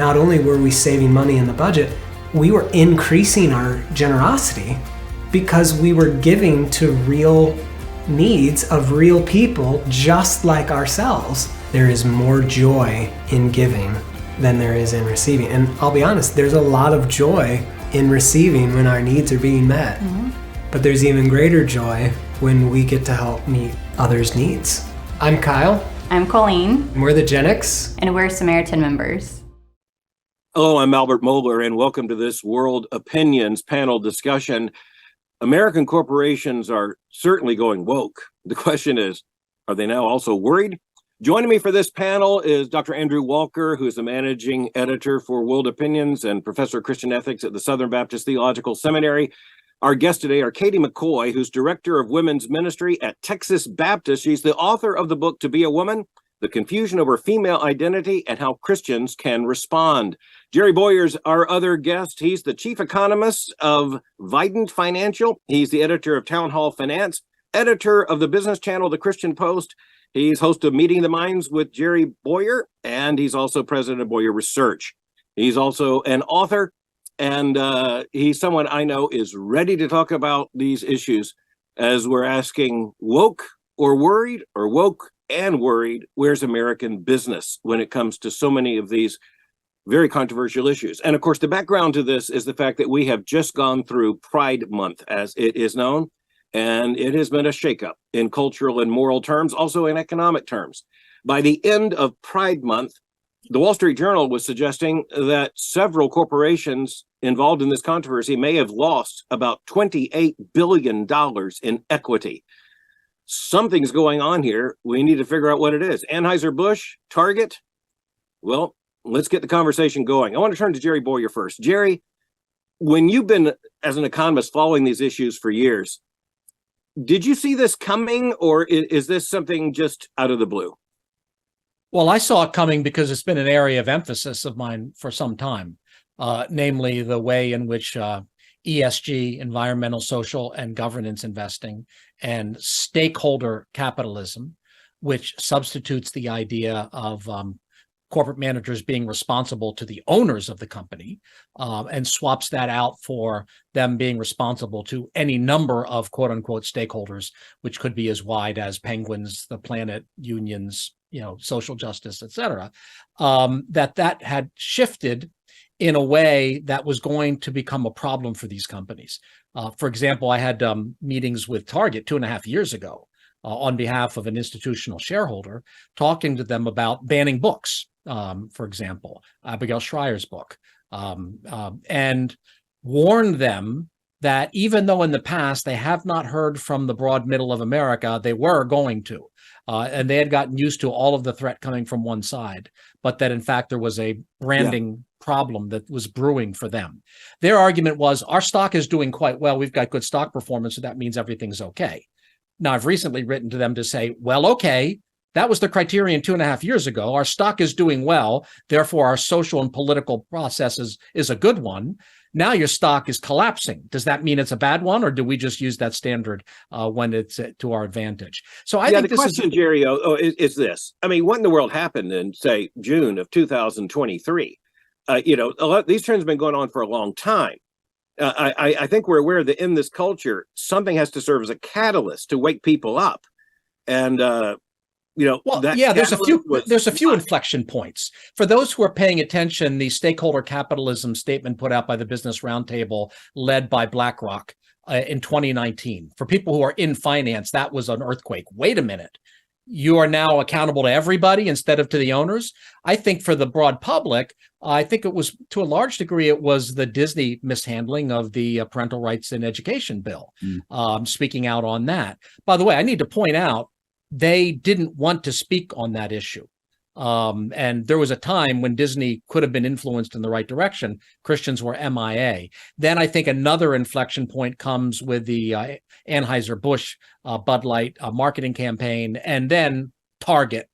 not only were we saving money in the budget, we were increasing our generosity because we were giving to real needs of real people just like ourselves. There is more joy in giving than there is in receiving. And I'll be honest, there's a lot of joy in receiving when our needs are being met. But there's even greater joy when we get to help meet others' needs. I'm Kyle. I'm Colleen. And we're the Gen X. And we're Samaritan members. Hello, I'm Albert Moeller, and welcome to this World Opinions panel discussion. American corporations are certainly going woke. The question is, are they now also worried? Joining me for this panel is Dr. Andrew Walker, who is the managing editor for World Opinions and professor of Christian ethics at the Southern Baptist Theological Seminary. Our guests today are Katie McCoy, who's director of women's ministry at Texas Baptist. She's the author of the book To Be a Woman, The Confusion Over Female Identity and How Christians Can Respond. Jerry Boyer's our other guest. He's the chief economist of Vidant Financial. He's the editor of Town Hall Finance, editor of the business channel, The Christian Post. He's host of Meeting the Minds with Jerry Boyer, and he's also president of Boyer Research. He's also an author, and he's someone I know is ready to talk about these issues as we're asking, woke or worried, or woke and worried, where's American business when it comes to so many of these very controversial issues? And of course, the background to this is the fact that we have just gone through Pride Month, as it is known. And it has been a shakeup in cultural and moral terms, also in economic terms. By the end of Pride Month, the Wall Street Journal was suggesting that several corporations involved in this controversy may have lost about $28 billion in equity. Something's going on here. We need to figure out what it is. Anheuser-Busch, Target. Well, let's get the conversation going. I want to turn to Jerry Boyer first. Jerry, when you've been, as an economist, following these issues for years, did you see this coming, or is this something just out of the blue? Well, I saw it coming because it's been an area of emphasis of mine for some time, namely the way in which ESG, environmental, social, and governance investing, and stakeholder capitalism, which substitutes the idea of corporate managers being responsible to the owners of the company, and swaps that out for them being responsible to any number of quote unquote stakeholders, which could be as wide as penguins, the planet, unions, social justice, et cetera, that had shifted in a way that was going to become a problem for these companies. For example, I had meetings with Target 2.5 years ago on behalf of an institutional shareholder, talking to them about banning books. For example, Abigail Schreier's book, and warned them that even though in the past they have not heard from the broad middle of America, they were going to, and they had gotten used to all of the threat coming from one side, but that in fact there was a branding problem that was brewing for them. Their argument was, our stock is doing quite well. We've got good stock performance, so that means everything's okay. Now, I've recently written to them to say, well, okay, that was the criterion 2.5 years ago. Our stock is doing well. Therefore, our social and political process is a good one. Now your stock is collapsing. Does that mean it's a bad one, or do we just use that standard when it's to our advantage? So I think the question, Jerry, is this. I mean, what in the world happened in, say, June of 2023? A lot, these trends have been going on for a long time. I think we're aware that in this culture, something has to serve as a catalyst to wake people up. And there's a few inflection points. For those who are paying attention, the stakeholder capitalism statement put out by the Business Roundtable, led by BlackRock in 2019. For people who are in finance, that was an earthquake. Wait a minute. You are now accountable to everybody instead of to the owners. I think for the broad public, I think it was, to a large degree, it was the Disney mishandling of the parental rights in education bill, speaking out on that. By the way, I need to point out, they didn't want to speak on that issue. And there was a time when Disney could have been influenced in the right direction. Christians were MIA. Then I think another inflection point comes with the Anheuser-Busch Bud Light marketing campaign. And then Target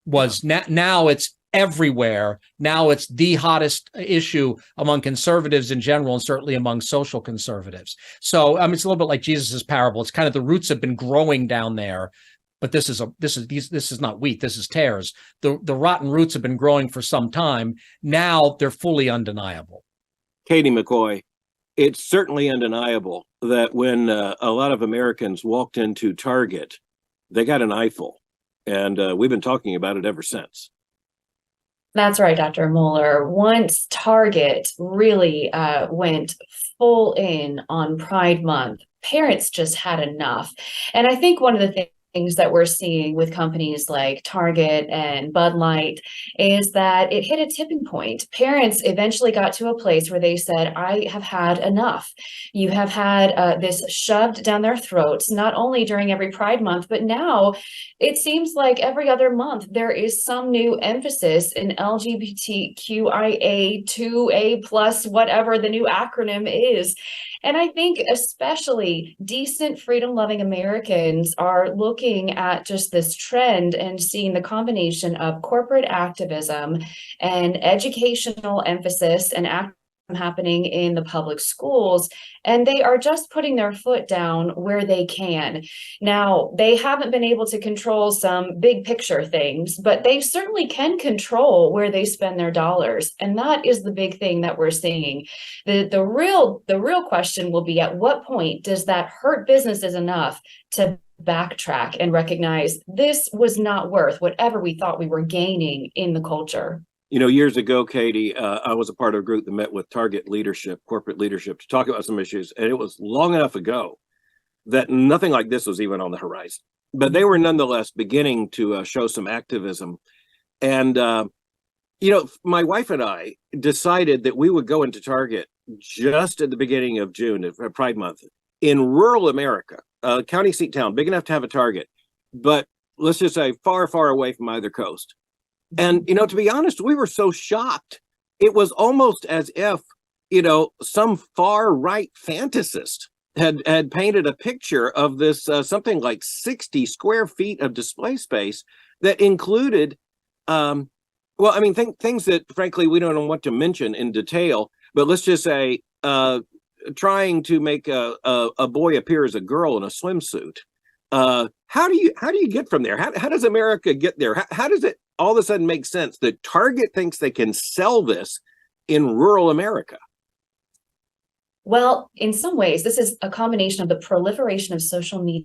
was now it's everywhere. Now it's the hottest issue among conservatives in general, and certainly among social conservatives. So it's a little bit like Jesus's parable. It's kind of the roots have been growing down there. but this is not wheat. This is tares. The rotten roots have been growing for some time. Now they're fully undeniable. Katie McCoy, it's certainly undeniable that when a lot of Americans walked into Target, they got an eyeful, and we've been talking about it ever since. That's right, Dr. Mueller. Once Target really went full in on Pride Month, parents just had enough. And I think one of the things that we're seeing with companies like Target and Bud Light is that it hit a tipping point. Parents eventually got to a place where they said, I have had enough. You have had this shoved down their throats, not only during every Pride Month, but now it seems like every other month there is some new emphasis in LGBTQIA, 2A plus, whatever the new acronym is. And I think especially decent, freedom-loving Americans are looking at just this trend and seeing the combination of corporate activism and educational emphasis and activism happening in the public schools, and they are just putting their foot down where they can. Now, they haven't been able to control some big picture things, but they certainly can control where they spend their dollars. And that is the big thing that we're seeing. The real question will be, at what point does that hurt businesses enough to backtrack and recognize this was not worth whatever we thought we were gaining in the culture? You know, years ago, Katie, I was a part of a group that met with Target leadership, corporate leadership, to talk about some issues. And it was long enough ago that nothing like this was even on the horizon. But they were nonetheless beginning to show some activism. And, you know, my wife and I decided that we would go into Target just at the beginning of June, Pride Month, in rural America, county seat town, big enough to have a Target, but let's just say far, far away from either coast. And, you know, to be honest, we were so shocked. It was almost as if, you know, some far right fantasist had painted a picture of this something like 60 square feet of display space that included, well, I mean, things that, frankly, we don't want to mention in detail, but let's just say trying to make a boy appear as a girl in a swimsuit. How do you get from there? How does America get there? How does it all of a sudden make sense that Target thinks they can sell this in rural America? Well, in some ways, this is a combination of the proliferation of social media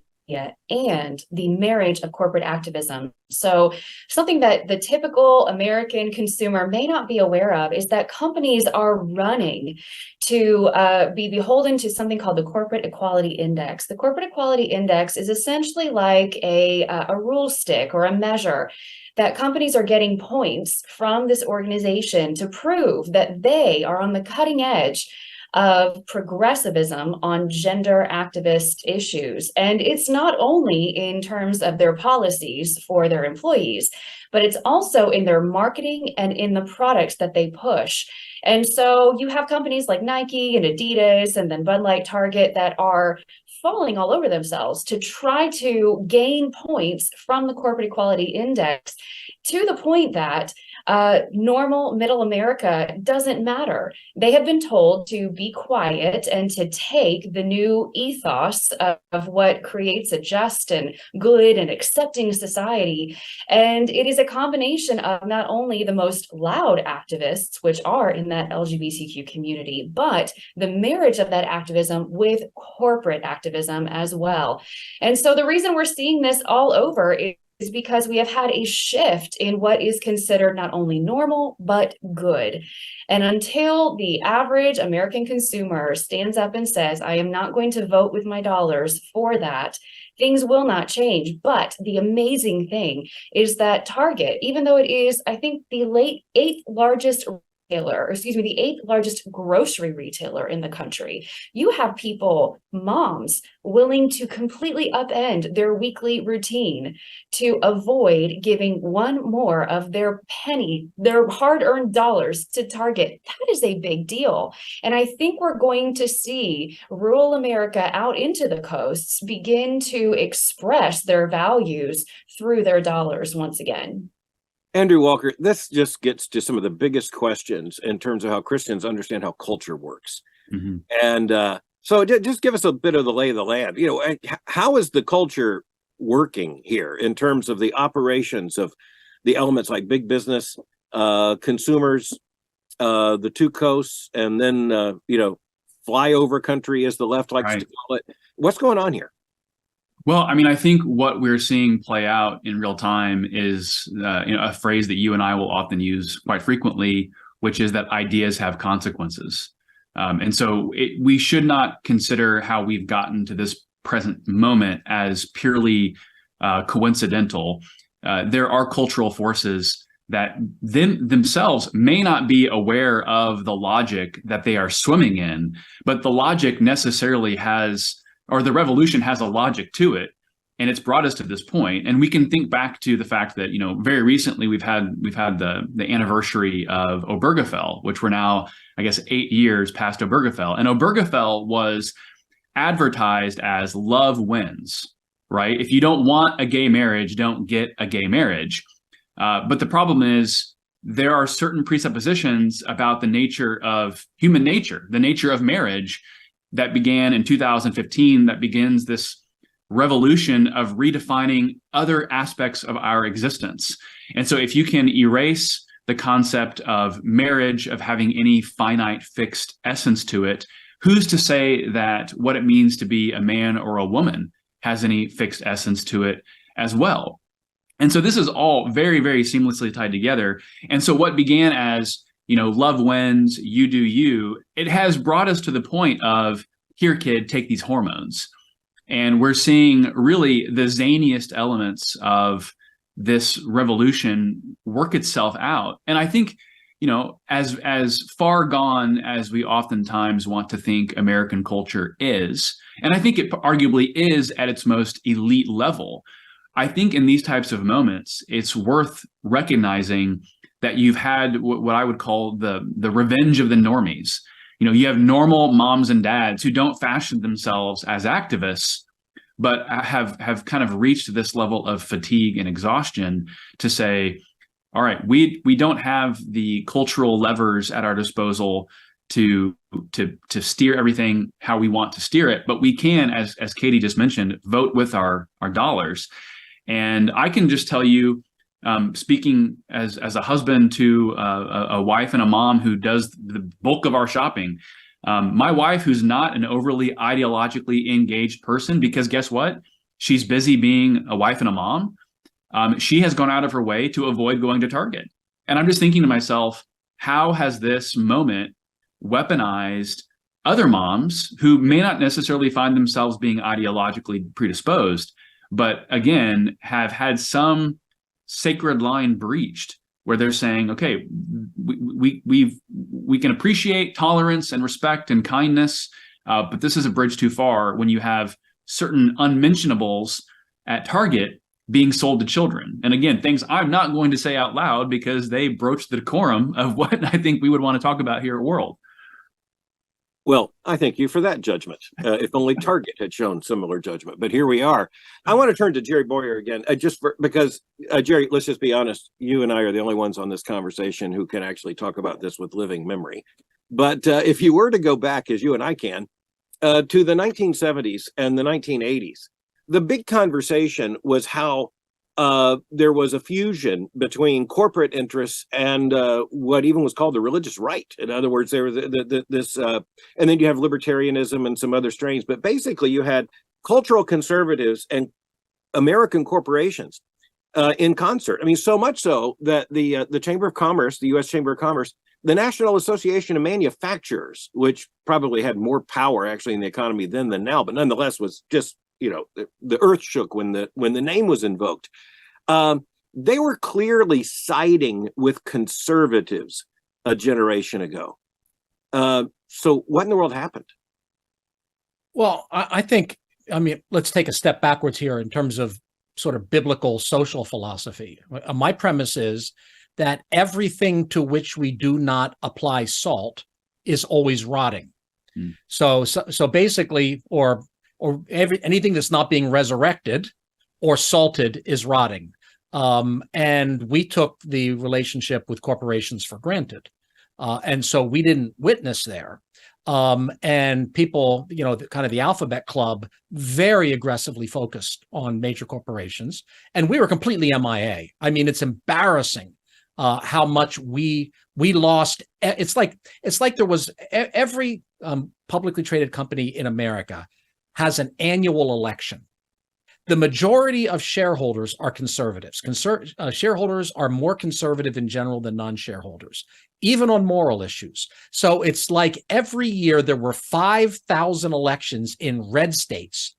and the marriage of corporate activism. So something that the typical American consumer may not be aware of is that companies are running to be beholden to something called the Corporate Equality Index. The Corporate Equality Index is essentially like a rule stick or a measure that companies are getting points from this organization to prove that they are on the cutting edge of progressivism on gender activist issues. And it's not only in terms of their policies for their employees, but it's also in their marketing and in the products that they push. And so you have companies like Nike and Adidas and then Bud Light, Target that are falling all over themselves to try to gain points from the Corporate Equality Index, to the point that normal middle America doesn't matter. They have been told to be quiet and to take the new ethos of what creates a just and good and accepting society. And it is a combination of not only the most loud activists, which are in that LGBTQ community, but the marriage of that activism with corporate activism as well. And so the reason we're seeing this all over is because we have had a shift in what is considered not only normal, but good. And until the average American consumer stands up and says, I am not going to vote with my dollars for that, things will not change. But the amazing thing is that Target, even though it is, I think, the eighth largest grocery retailer in the country, you have people, moms, willing to completely upend their weekly routine to avoid giving one more of their hard-earned dollars to Target. That is a big deal. And I think we're going to see rural America out into the coasts begin to express their values through their dollars once again. Andrew Walker, this just gets to some of the biggest questions in terms of how Christians understand how culture works. Mm-hmm. And so just give us a bit of the lay of the land. You know, how is the culture working here in terms of the operations of the elements like big business, consumers, the two coasts, and then, flyover country, as the left likes to call it. What's going on here? Well, I mean, I think what we're seeing play out in real time is a phrase that you and I will often use quite frequently, which is that ideas have consequences. And so we should not consider how we've gotten to this present moment as purely coincidental. There are cultural forces that themselves may not be aware of the logic that they are swimming in, but the logic necessarily has, or the revolution has a logic to it, and it's brought us to this point. And we can think back to the fact that, very recently we've had the anniversary of Obergefell, which we're now, I guess, 8 years past Obergefell. And Obergefell was advertised as love wins, right? If you don't want a gay marriage, don't get a gay marriage. But the problem is there are certain presuppositions about the nature of human nature, the nature of marriage, that began in 2015, that begins this revolution of redefining other aspects of our existence. And so if you can erase the concept of marriage, of having any finite fixed essence to it, who's to say that what it means to be a man or a woman has any fixed essence to it as well? And so this is all very, very seamlessly tied together. And so what began as, love wins, you do you, it has brought us to the point of, here, kid, take these hormones. And we're seeing really the zaniest elements of this revolution work itself out. And I think, as far gone as we oftentimes want to think American culture is, and I think it arguably is at its most elite level, I think in these types of moments, it's worth recognizing that you've had what I would call the revenge of the normies. You have normal moms and dads who don't fashion themselves as activists, but have kind of reached this level of fatigue and exhaustion to say, all right, we don't have the cultural levers at our disposal to steer everything how we want to steer it, but we can, as Katie just mentioned, vote with our dollars. And I can just tell you, speaking as a husband to a wife and a mom who does the bulk of our shopping, my wife, who's not an overly ideologically engaged person, because guess what? She's busy being a wife and a mom. She has gone out of her way to avoid going to Target. And I'm just thinking to myself, how has this moment weaponized other moms who may not necessarily find themselves being ideologically predisposed, but again, have had some sacred line breached where they're saying, okay, we can appreciate tolerance and respect and kindness, but this is a bridge too far when you have certain unmentionables at Target being sold to children. And again, things I'm not going to say out loud because they broach the decorum of what I think we would want to talk about here at World. Well, I thank you for that judgment. If only Target had shown similar judgment, but here we are. I want to turn to Jerry Boyer again, because Jerry, let's just be honest. You and I are the only ones on this conversation who can actually talk about this with living memory. But if you were to go back, as you and I can, to the 1970s and the 1980s, the big conversation was how there was a fusion between corporate interests and what even was called the religious right. In other words, there was this, and then you have libertarianism and some other strains. But basically, you had cultural conservatives and American corporations in concert. I mean, so much so that the Chamber of Commerce, the U.S. Chamber of Commerce, the National Association of Manufacturers, which probably had more power actually in the economy then than now, but nonetheless was just, the earth shook when the name was invoked. They were clearly siding with conservatives a generation ago. So what in the world happened? Well, I think, let's take a step backwards here in terms of sort of biblical social philosophy. My premise is that everything to which we do not apply salt is always rotting. So basically, or anything that's not being resurrected or salted is rotting. And we took the relationship with corporations for granted. And so we didn't witness there. And people, kind of the alphabet club, very aggressively focused on major corporations. And we were completely MIA. I mean, it's embarrassing how much we lost. It's like there was every publicly traded company in America has an annual election. The majority of shareholders are conservatives. Shareholders are more conservative in general than non-shareholders, even on moral issues. So it's like every year there were 5,000 elections in red states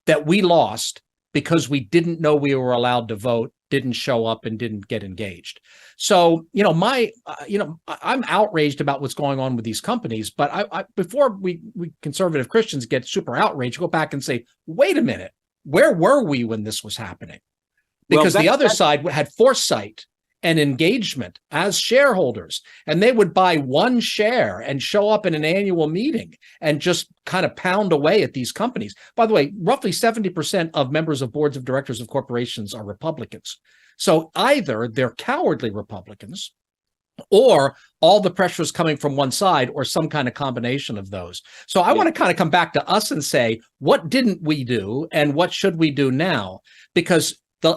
that we lost because we didn't know we were allowed to vote, didn't show up, and didn't get engaged. So, I'm outraged about what's going on with these companies. But I before we conservative Christians get super outraged, go back and say, wait a minute. Where were we when this was happening? Because the other side had foresight and engagement as shareholders, and they would buy one share and show up in an annual meeting and just kind of pound away at these companies. By the way, roughly 70% of members of boards of directors of corporations are Republicans. So either they're cowardly Republicans, or all the pressure is coming from one side, or some kind of combination of those. So I want to kind of come back to us and say, what didn't we do and what should we do now? Because the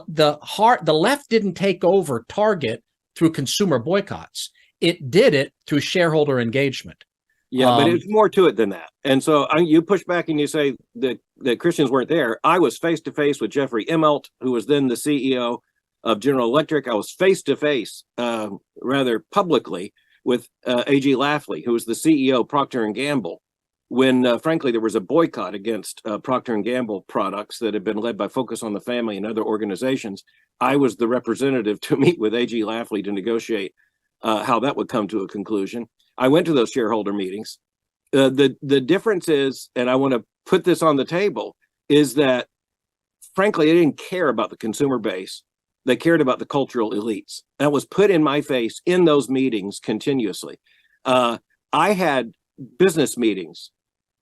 left didn't take over Target through consumer boycotts. It did it through shareholder engagement. Yeah, but it's more to it than that. And so you push back and you say that Christians weren't there. I was face to face with Jeffrey Immelt, who was then the CEO of General Electric. I was face to face, rather publicly, with A.G. Lafley, who was the CEO of Procter and Gamble, when frankly there was a boycott against Procter and Gamble products that had been led by Focus on the Family and other organizations. I was the representative to meet with A.G. Lafley to negotiate how that would come to a conclusion. I went to those shareholder meetings. The difference is, and I want to put this on the table, is that frankly, I didn't care about the consumer base. They cared about the cultural elites. That was put in my face in those meetings continuously. I had business meetings,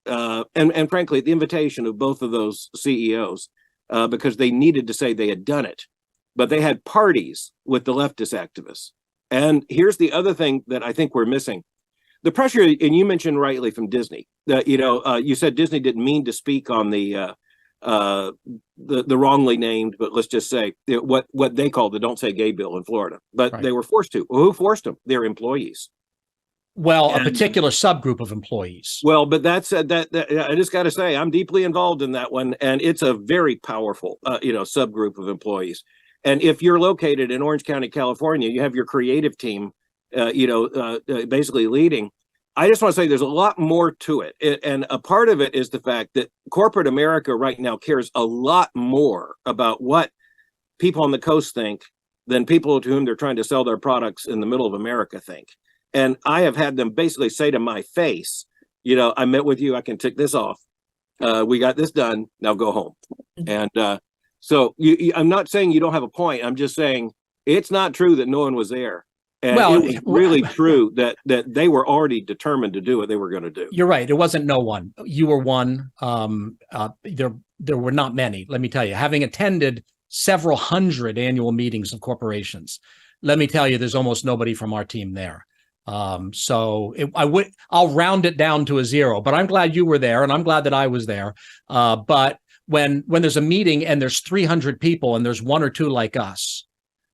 and frankly, the invitation of both of those CEOs, because they needed to say they had done it, but they had parties with the leftist activists. And here's the other thing that I think we're missing. The pressure, and you mentioned rightly from Disney, that you said Disney didn't mean to speak on the wrongly named, but let's just say what they called the "Don't Say Gay" bill in Florida. But right. They were forced to. Well, who forced them? Their employees. Well, a particular subgroup of employees. Well, but that's that I just got to say, I'm deeply involved in that one, and it's a very powerful, subgroup of employees. And if you're located in Orange County, California, you have your creative team, basically leading. I just want to say there's a lot more to it. And a part of it is the fact that corporate America right now cares a lot more about what people on the coast think than people to whom they're trying to sell their products in the middle of America think. And I have had them basically say to my face, I met with you, I can tick this off. We got this done, now go home. And so I'm not saying you don't have a point. I'm just saying it's not true that no one was there. And it was really true that they were already determined to do what they were going to do. You're right. It wasn't no one. You were one. There were not many, let me tell you. Having attended several hundred annual meetings of corporations, let me tell you, there's almost nobody from our team there. I'll round it down to a zero, but I'm glad you were there, and I'm glad that I was there. But when there's a meeting and there's 300 people and there's one or two like us,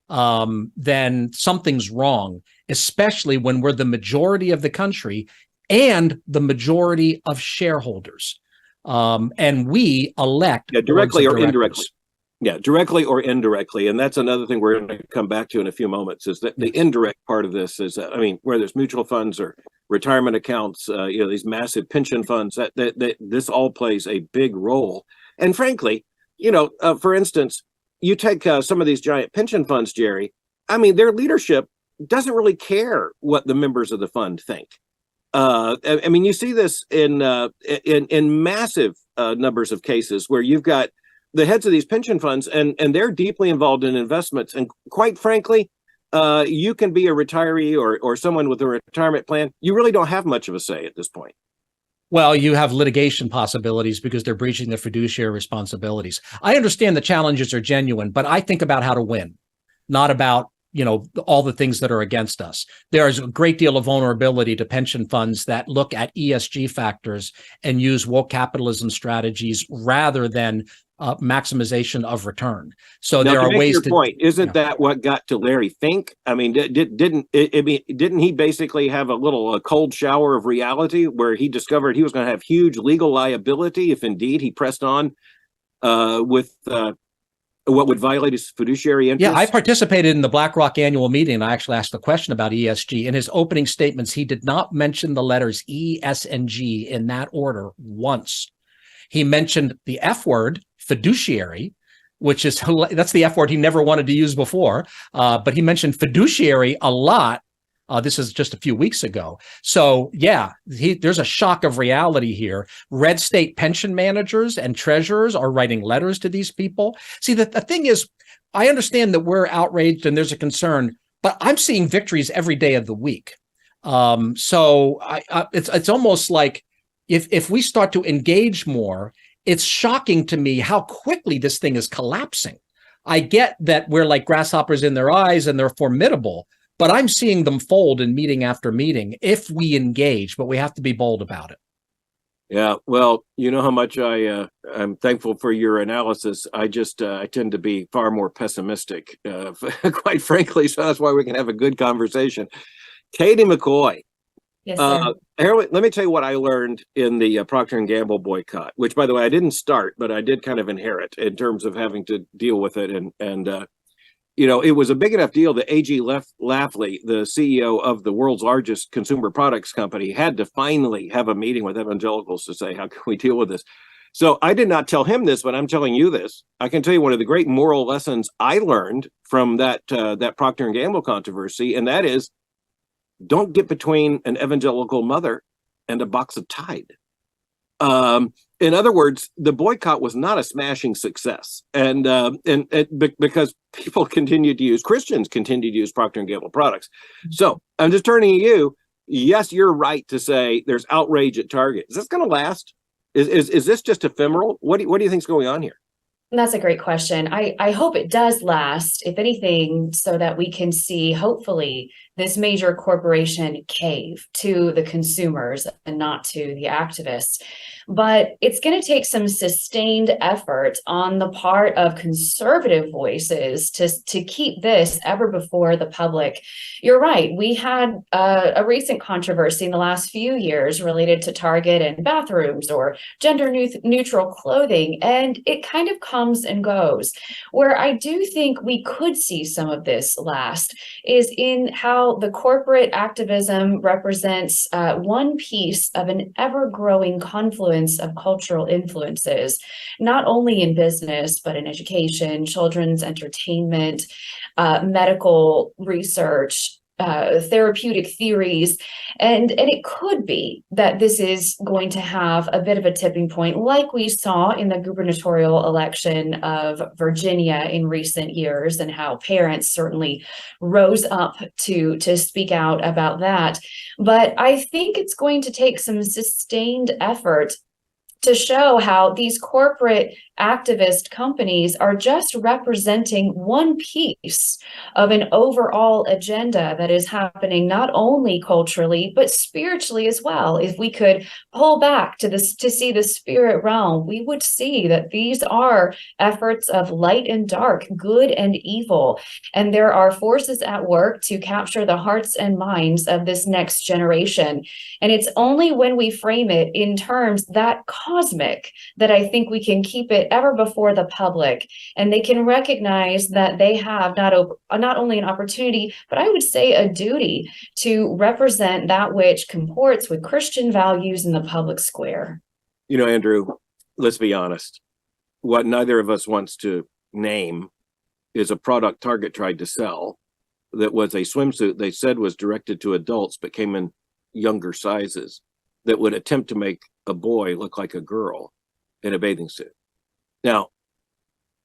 then something's wrong, especially when we're the majority of the country and the majority of shareholders. And we elect directly or indirectly. Yeah, directly or indirectly. And that's another thing we're going to come back to in a few moments, is that the indirect part of this is, where there's mutual funds or retirement accounts, these massive pension funds, that this all plays a big role. And frankly, for instance, you take some of these giant pension funds, Jerry, their leadership doesn't really care what the members of the fund think. You see this in massive numbers of cases where you've got the heads of these pension funds, and they're deeply involved in investments. And quite frankly, you can be a retiree or someone with a retirement plan. You really don't have much of a say at this point. Well, you have litigation possibilities because they're breaching their fiduciary responsibilities. I understand the challenges are genuine, but I think about how to win, not about all the things that are against us. There is a great deal of vulnerability to pension funds that look at ESG factors and use woke capitalism strategies rather than maximization of return. So now, there to are make ways your to point. Isn't yeah. that what got to Larry Fink? I mean, didn't he basically have a cold shower of reality where he discovered he was going to have huge legal liability if indeed he pressed on with what would violate his fiduciary interests? Yeah, I participated in the BlackRock annual meeting, and I actually asked a question about ESG. In his opening statements, he did not mention the letters E, S, and G in that order once. He mentioned the F word, fiduciary, which is, that's the F word he never wanted to use before. But he mentioned fiduciary a lot. This is just a few weeks ago. So yeah, there's a shock of reality here. Red state pension managers and treasurers are writing letters to these people. See, the thing is, I understand that we're outraged and there's a concern, but I'm seeing victories every day of the week. So it's almost like if we start to engage more, it's shocking to me how quickly this thing is collapsing. I get that we're like grasshoppers in their eyes and they're formidable, but I'm seeing them fold in meeting after meeting if we engage, but we have to be bold about it. Yeah, well, you know how much I'm thankful for your analysis. I tend to be far more pessimistic, quite frankly. So that's why we can have a good conversation. Katie McCoy. Yes, sir. Let me tell you what I learned in the Procter & Gamble boycott, which, by the way, I didn't start, but I did kind of inherit in terms of having to deal with it. And it was a big enough deal that A.G. Lafley, the CEO of the world's largest consumer products company, had to finally have a meeting with evangelicals to say, how can we deal with this? So I did not tell him this, but I'm telling you this. I can tell you one of the great moral lessons I learned from that Procter & Gamble controversy, and that is, don't get between an evangelical mother and a box of Tide. In other words, the boycott was not a smashing success, and because Christians continued to use Procter & Gamble products. So I'm just turning to you. Yes, you're right to say there's outrage at Target. Is this going to last? Is this just ephemeral? What do you think's going on here? That's a great question. I hope it does last, if anything, so that we can see, hopefully, this major corporation cave to the consumers and not to the activists. But it's going to take some sustained effort on the part of conservative voices to keep this ever before the public. You're right. We had a recent controversy in the last few years related to Target and bathrooms or gender neutral clothing, and it kind of comes and goes. Where I do think we could see some of this last is in how the corporate activism represents one piece of an ever-growing confluence of cultural influences, not only in business, but in education, children's entertainment, medical research, therapeutic theories. And it could be that this is going to have a bit of a tipping point, like we saw in the gubernatorial election of Virginia in recent years, and how parents certainly rose up to speak out about that. But I think it's going to take some sustained effort to show how these corporate activist companies are just representing one piece of an overall agenda that is happening not only culturally, but spiritually as well. If we could pull back to see the spirit realm, we would see that these are efforts of light and dark, good and evil. And there are forces at work to capture the hearts and minds of this next generation. And it's only when we frame it in terms that cosmic that I think we can keep it ever before the public, and they can recognize that they have not only an opportunity, but I would say a duty to represent that which comports with Christian values in the public square. Andrew, let's be honest. What neither of us wants to name is a product Target tried to sell that was a swimsuit they said was directed to adults, but came in younger sizes, that would attempt to make a boy look like a girl in a bathing suit. Now,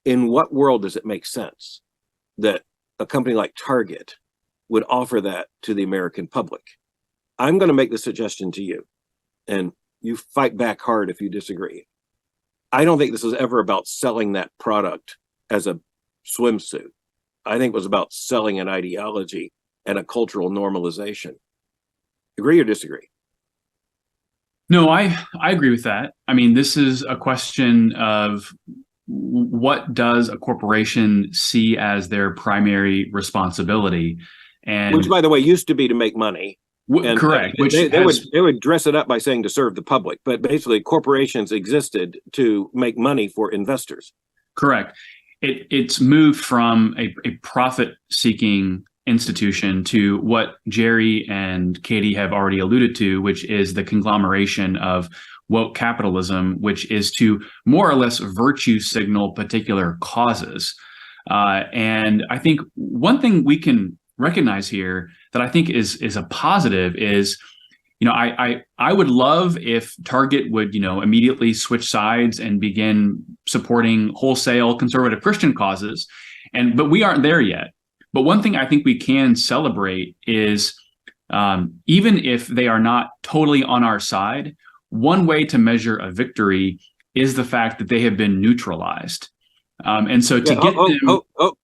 in what world does it make sense that a company like Target would offer that to the American public? I'm going to make the suggestion to you, and you fight back hard if you disagree. I don't think this is ever about selling that product as a swimsuit. I think was about selling an ideology and a cultural normalization. Agree or disagree? No, I agree with that. I mean, this is a question of what does a corporation see as their primary responsibility, and which, by the way, used to be to make money. Correct. Which they would dress it up by saying to serve the public, but basically corporations existed to make money for investors. Correct. It's moved from a profit-seeking institution to what Jerry and Katie have already alluded to, which is the conglomeration of woke capitalism, which is to more or less virtue signal particular causes. And I think one thing we can recognize here that I think is a positive is, I would love if Target would, immediately switch sides and begin supporting wholesale conservative Christian causes. But we aren't there yet. But one thing I think we can celebrate is, even if they are not totally on our side, one way to measure a victory is the fact that they have been neutralized. And so to get them...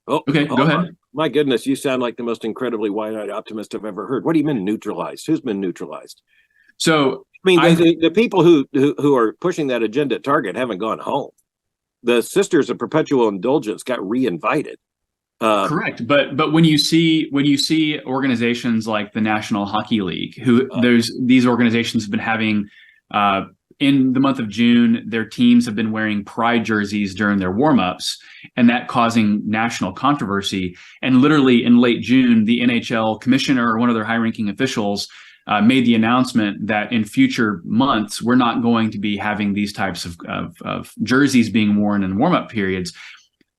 Okay, go ahead. My goodness, you sound like the most incredibly wide-eyed optimist I've ever heard. What do you mean neutralized? Who's been neutralized? So, I mean, the people who are pushing that agenda at Target haven't gone home. The Sisters of Perpetual Indulgence got re-invited. Correct, but when you see organizations like the National Hockey League, these organizations have been having in the month of June, their teams have been wearing pride jerseys during their warm-ups, and that causing national controversy. And literally in late June, the NHL commissioner or one of their high-ranking officials made the announcement that in future months, we're not going to be having these types of jerseys being worn in warm-up periods.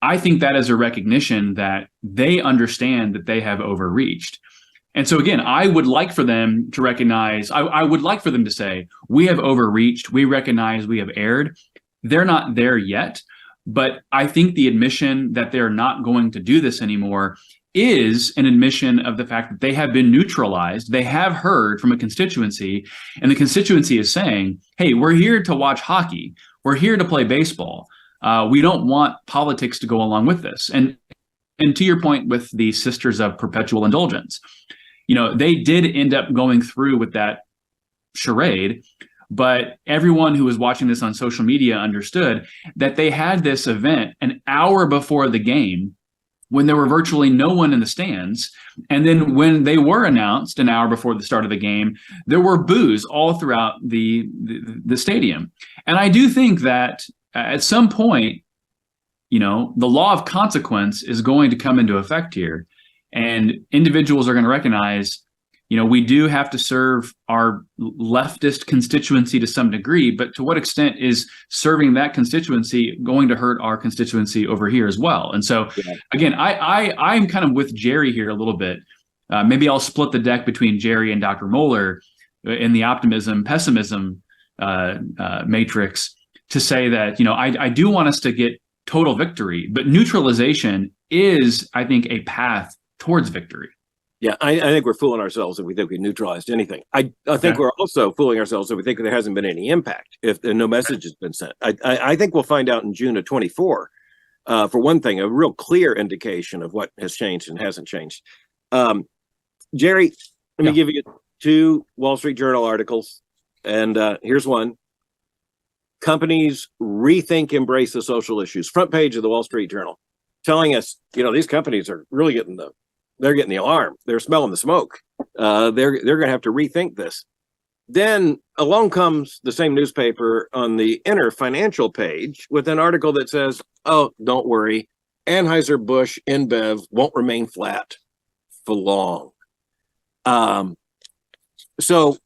I think that is a recognition that they understand that they have overreached. And so again, I would like for them to recognize, I would like for them to say, we have overreached, we recognize we have erred. They're not there yet, but I think the admission that they're not going to do this anymore is an admission of the fact that they have been neutralized. They have heard from a constituency, and the constituency is saying, hey, we're here to watch hockey. We're here to play baseball. We don't want politics to go along with this. And to your point with the Sisters of Perpetual Indulgence, they did end up going through with that charade, but everyone who was watching this on social media understood that they had this event an hour before the game when there were virtually no one in the stands. And then when they were announced an hour before the start of the game, there were boos all throughout the stadium. And I do think that at some point, the law of consequence is going to come into effect here. And individuals are going to recognize, we do have to serve our leftist constituency to some degree, but to what extent is serving that constituency going to hurt our constituency over here as well? And so, again, I'm kind of with Jerry here a little bit. Maybe I'll split the deck between Jerry and Dr. Moeller in the optimism-pessimism matrix to say that, I do want us to get total victory, but neutralization is, I think, a path towards victory. Yeah, I think we're fooling ourselves if we think we neutralized anything. I think we're also fooling ourselves if we think there hasn't been any impact, if no message has been sent. I think we'll find out in June of 24, for one thing, a real clear indication of what has changed and hasn't changed. Jerry, let me give you 2 Wall Street Journal articles, and here's one. Companies rethink, embrace the social issues. Front page of the Wall Street Journal, telling us, these companies are really getting the alarm. They're smelling the smoke. They're going to have to rethink this. Then along comes the same newspaper on the inner financial page with an article that says, oh, don't worry, Anheuser-Busch InBev won't remain flat for long. So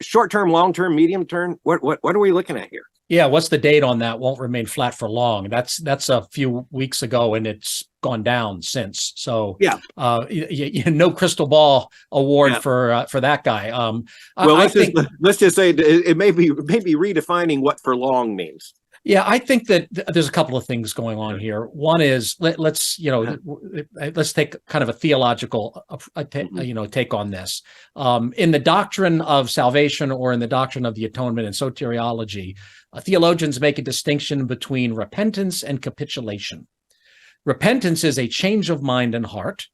short-term, long-term, medium-term, what are we looking at here? Yeah, what's the date on that? Won't remain flat for long. That's a few weeks ago, and it's gone down since. So no crystal ball award for that guy. Let's just say it may be redefining what for long means. Yeah, I think that there's a couple of things going on here. One is let's take kind of a theological take on this. In the doctrine of salvation or in the doctrine of the atonement and soteriology, theologians make a distinction between repentance and capitulation. Repentance is a change of mind and heart.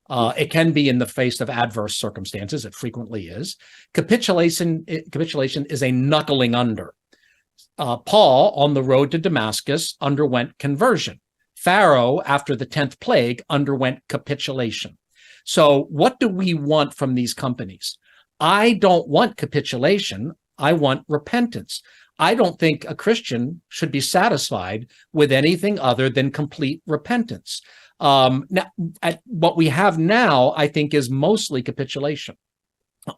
It can be in the face of adverse circumstances. It frequently is. Capitulation is a knuckling under. Paul, on the road to Damascus, underwent conversion. Pharaoh, after the 10th plague, underwent capitulation. So what do we want from these companies? I don't want capitulation. I want repentance. I don't think a Christian should be satisfied with anything other than complete repentance. Now, what we have now, I think, is mostly capitulation.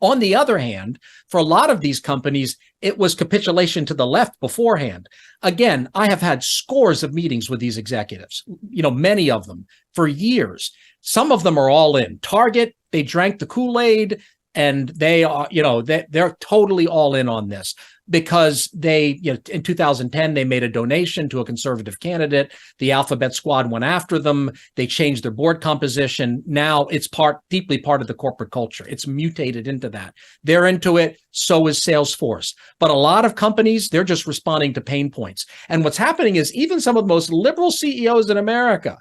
On the other hand, for a lot of these companies, it was capitulation to the left beforehand. Again, I have had scores of meetings with these executives, many of them for years. Some of them are all in. Target, they drank the Kool-Aid, and they are, they're totally all in on this because they, in 2010, they made a donation to a conservative candidate. The Alphabet Squad went after them. They changed their board composition. Now it's deeply part of the corporate culture. It's mutated into that. They're into it. So is Salesforce. But a lot of companies, they're just responding to pain points. And what's happening is even some of the most liberal CEOs in America,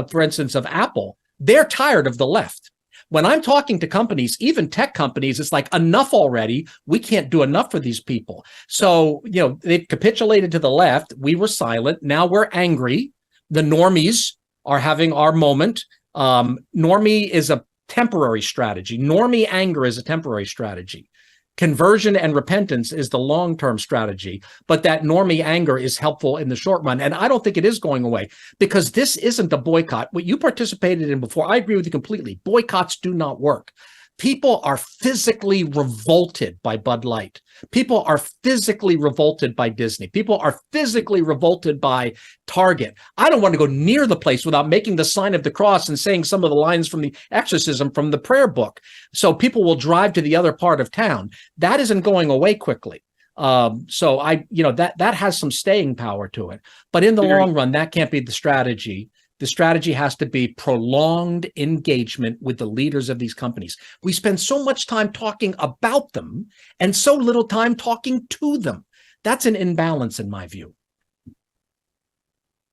for instance, of Apple, they're tired of the left. When I'm talking to companies, even tech companies, it's like, enough already. We can't do enough for these people. So, they've capitulated to the left. We were silent. Now we're angry. The normies are having our moment. Normie is a temporary strategy. Normie anger is a temporary strategy. Conversion and repentance is the long-term strategy, but that normie anger is helpful in the short run. And I don't think it is going away because this isn't a boycott. What you participated in before, I agree with you completely. Boycotts do not work. People are physically revolted by Bud Light. People are physically revolted by Disney. People are physically revolted by Target. I don't want to go near the place without making the sign of the cross and saying some of the lines from the exorcism from the prayer book. So people will drive to the other part of town. That isn't going away quickly. So that has some staying power to it. But in the long run, that can't be the strategy. The strategy has to be prolonged engagement with the leaders of these companies. We spend so much time talking about them and so little time talking to them. That's an imbalance in my view.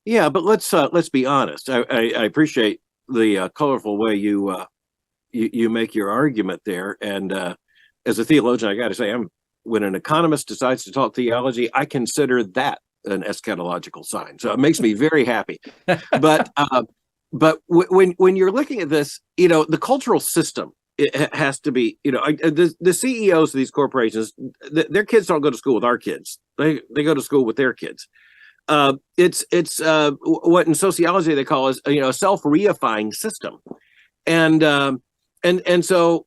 Yeah, but let's be honest. I appreciate the colorful way you make your argument there. And as a theologian, I got to say, when an economist decides to talk theology, I consider that an eschatological sign. So it makes me very happy. But when you're looking at this, the cultural system, it has to be, the CEOs of these corporations, their kids don't go to school with our kids. They go to school with their kids. It's what in sociology they call is a self-reifying system, and so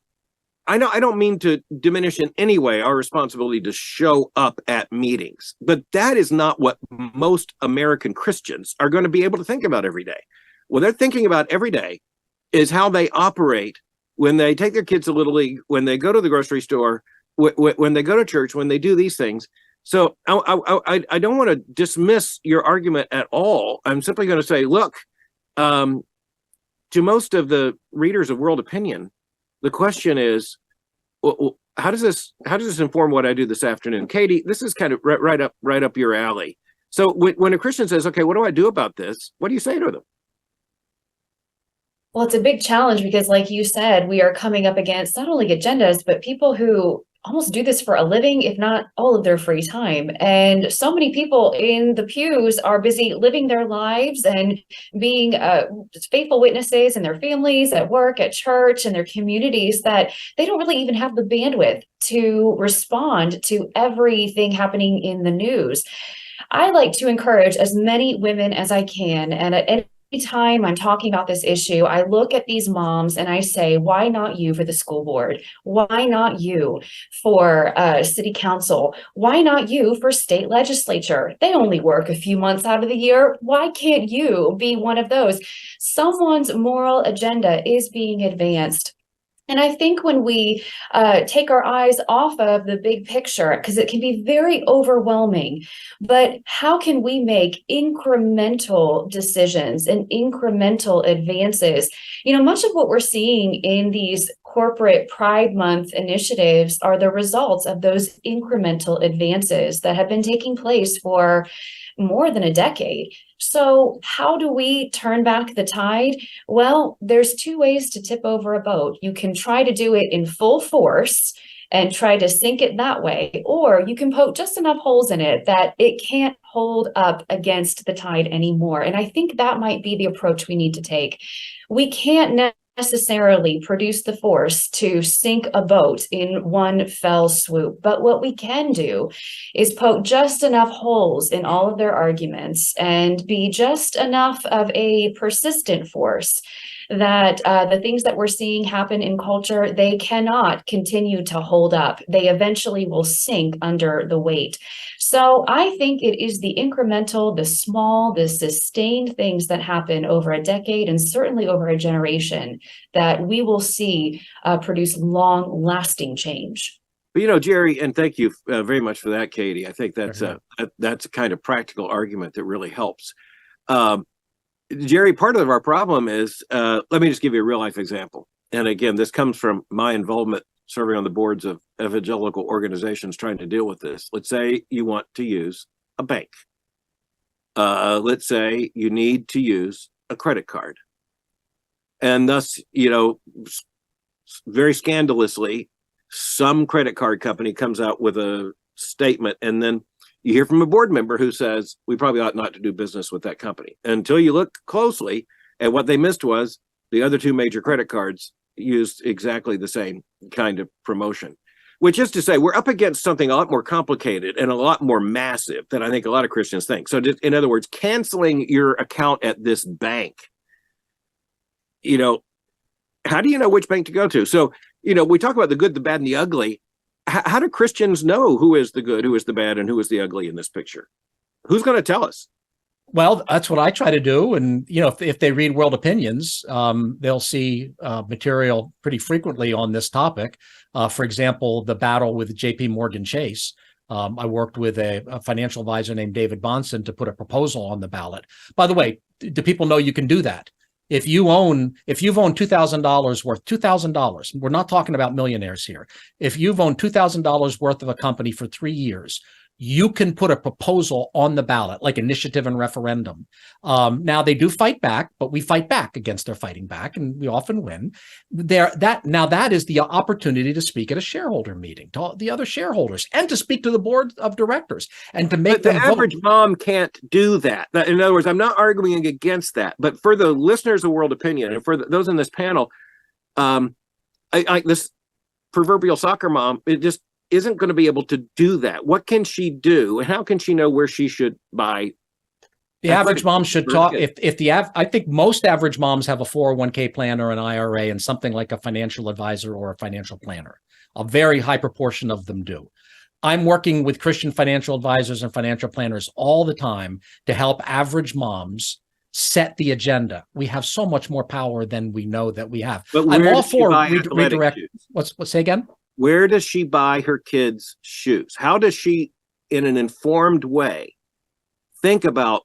I don't mean to diminish in any way our responsibility to show up at meetings, but that is not what most American Christians are going to be able to think about every day. What they're thinking about every day is how they operate when they take their kids to Little League, when they go to the grocery store, when they go to church, when they do these things. So I don't want to dismiss your argument at all. I'm simply going to say, look, to most of the readers of World Opinion, the question is, how does this inform what I do this afternoon? Katie, this is kind of right up your alley. So when a Christian says, okay, what do I do about this? What do you say to them? Well, it's a big challenge because, like you said, we are coming up against not only agendas, but people who almost do this for a living, if not all of their free time. And so many people in the pews are busy living their lives and being faithful witnesses in their families, at work, at church, and their communities that they don't really even have the bandwidth to respond to everything happening in the news. I like to encourage as many women as I can, and at time I'm talking about this issue, I look at these moms and I say, why not you for the school board? Why not you for city council? Why not you for state legislature? They only work a few months out of the year. Why can't you be one of those? Someone's moral agenda is being advanced. And I think when we take our eyes off of the big picture, because it can be very overwhelming, but how can we make incremental decisions and incremental advances? Much of what we're seeing in these corporate Pride Month initiatives are the results of those incremental advances that have been taking place for more than a decade. So how do we turn back the tide? Well, there's two ways to tip over a boat. You can try to do it in full force and try to sink it that way, or you can poke just enough holes in it that it can't hold up against the tide anymore. And I think that might be the approach we need to take. We can't necessarily produce the force to sink a boat in one fell swoop. But what we can do is poke just enough holes in all of their arguments and be just enough of a persistent force that the things that we're seeing happen in culture, they cannot continue to hold up. They eventually will sink under the weight. So I think it is the incremental, the small, the sustained things that happen over a decade and certainly over a generation that we will see produce long-lasting change. But Jerry, and thank you very much for that, Katie. I think that's a kind of practical argument that really helps. Jerry, part of our problem is, let me just give you a real life example. And again, this comes from my involvement serving on the boards of evangelical organizations trying to deal with this. Let's say you want to use a bank. Let's say you need to use a credit card. And thus, very scandalously, some credit card company comes out with a statement, and then you hear from a board member who says, we probably ought not to do business with that company. Until you look closely at what they missed was the other two major credit cards used exactly the same kind of promotion, which is to say we're up against something a lot more complicated and a lot more massive than I think a lot of Christians think. So in other words, canceling your account at this bank, how do you know which bank to go to? So, we talk about the good, the bad, and the ugly. How do Christians know who is the good, who is the bad, and who is the ugly in this picture? Who's going to tell us? Well, that's what I try to do. And, if they read World Opinions, they'll see material pretty frequently on this topic. For example, the battle with JP Morgan Chase. I worked with a financial advisor named David Bonson to put a proposal on the ballot. By the way, do people know you can do that? If you've owned $2,000 worth, $2,000, we're not talking about millionaires here. If you've owned $2,000 worth of a company for 3 years, you can put a proposal on the ballot, like initiative and referendum. Now they do fight back, but we fight back against their fighting back, and we often win. That is the opportunity to speak at a shareholder meeting to the other shareholders and to speak to the board of directors and to make them vote. The average mom can't do that. In other words, I'm not arguing against that, but for the listeners of World Opinion and for those in this panel, this proverbial soccer mom, it just isn't going to be able to do that. What can she do, and how can she know where she should buy? The average mom should talk. I think most average moms have a 401k plan or an IRA and something like a financial advisor or a financial planner. A very high proportion of them do. I'm working with Christian financial advisors and financial planners all the time to help average moms set the agenda. We have so much more power than we know that we have. But I'm all for redirect. What say again? Where does she buy her kids' shoes? How does she, in an informed way, think about